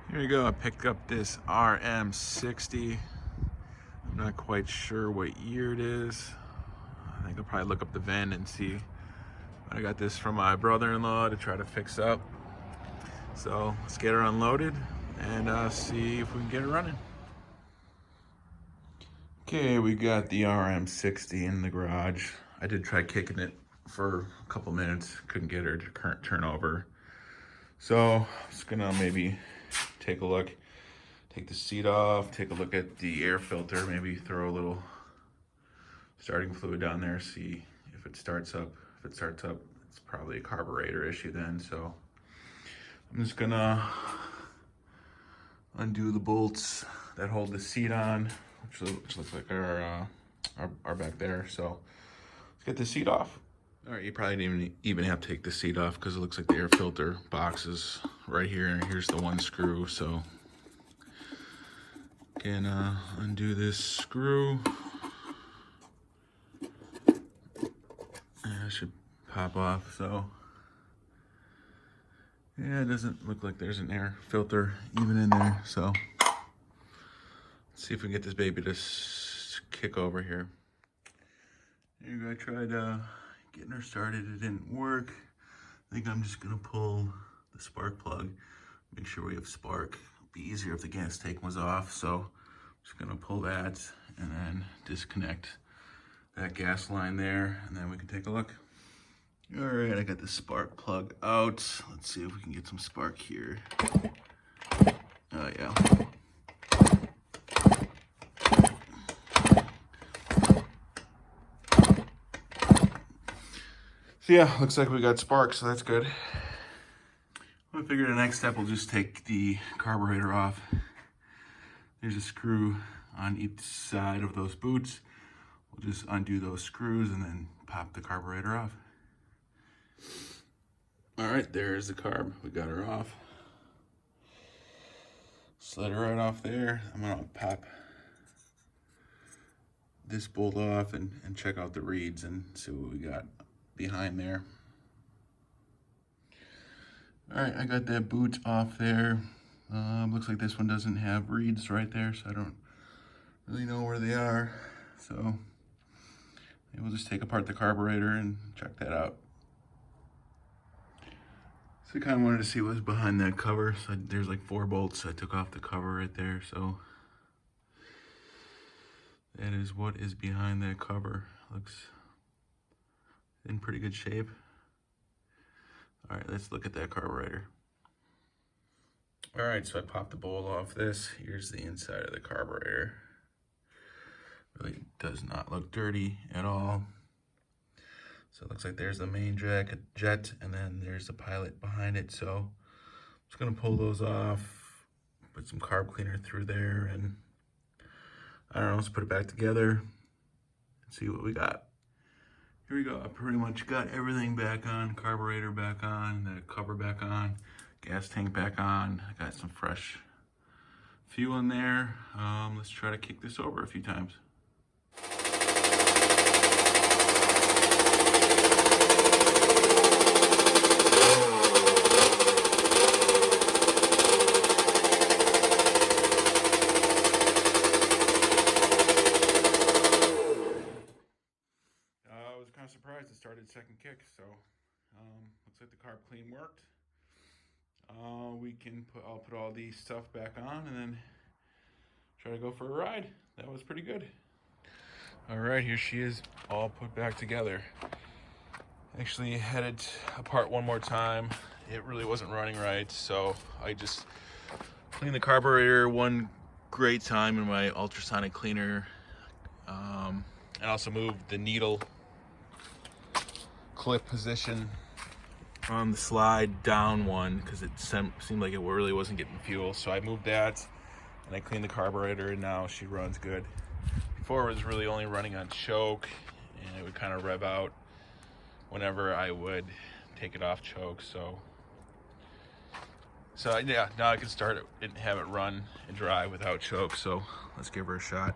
Here we go. I picked up this RM60. I'm not quite sure what year it is. I think I'll probably look up the VIN and see. I got this from my brother-in-law to try to fix up. So let's get her unloaded and see if we can get it running. Okay, we got the RM60 in the garage. I did try kicking it for a couple minutes. Couldn't get her to turn over. So I'm just gonna maybe take a look, take the seat off, take a look at the air filter, maybe throw a little starting fluid down there, see if it starts up. If it starts up, it's probably a carburetor issue then. So I'm just gonna undo the bolts that hold the seat on, which looks like are back there. So let's get the seat off. All right, you probably didn't even have to take the seat off because it looks like the air filter box is right here, and here's the one screw. So can undo this screw. Yeah, it should pop off. So yeah, it doesn't look like there's an air filter even in there. So let's see if we can get this baby to kick over here. There you go. I tried getting her started. It didn't work. I think I'm just gonna pull the spark plug, make sure we have spark. It'd be easier if the gas tank was off. So I'm just gonna pull that and then disconnect that gas line there, and then we can take a look. All right, I got the spark plug out. Let's see if we can get some spark here. Oh yeah. So yeah, looks like we got spark, so that's good. I figured the next step we'll just take the carburetor off. There's a screw on each side of those boots. We'll just undo those screws and then pop the carburetor off. All right, there's the carb. We got her off. Slid her right off there. I'm gonna pop this bolt off and check out the reeds and see what we got behind there. All right, I got that boot off there. Looks like this one doesn't have reeds right there, so I don't really know where they are. So maybe we'll just take apart the carburetor and check that out. So I kind of wanted to see what was behind that cover. So there's like 4 bolts. I took off the cover right there. So that is what is behind that cover. Looks in pretty good shape. All right, let's look at that carburetor. All right, so I popped the bolt off this. Here's the inside of the carburetor. Really does not look dirty at all. So it looks like there's the main jet, and then there's the pilot behind it. So I'm just gonna pull those off, put some carb cleaner through there, and I don't know, let's put it back together and see what we got. Here we go. I pretty much got everything back on, carburetor back on, the cover back on, gas tank back on. I got some fresh fuel in there. Let's try to kick this over a few times. I was kind of surprised it started second kick, so looks like the carb clean worked. I'll put all the stuff back on and then try to go for a ride. That was pretty good. All right, here she is, all put back together. Actually had it apart one more time. It really wasn't running right, so I just cleaned the carburetor one great time in my ultrasonic cleaner, and also moved the needle clip position on the slide down one because it seemed like it really wasn't getting fuel. So I moved that and I cleaned the carburetor, and now she runs good. Before it was really only running on choke, and it would kind of rev out whenever I would take it off choke. So yeah, now I can start it and have it run and dry without choke. So let's give her a shot.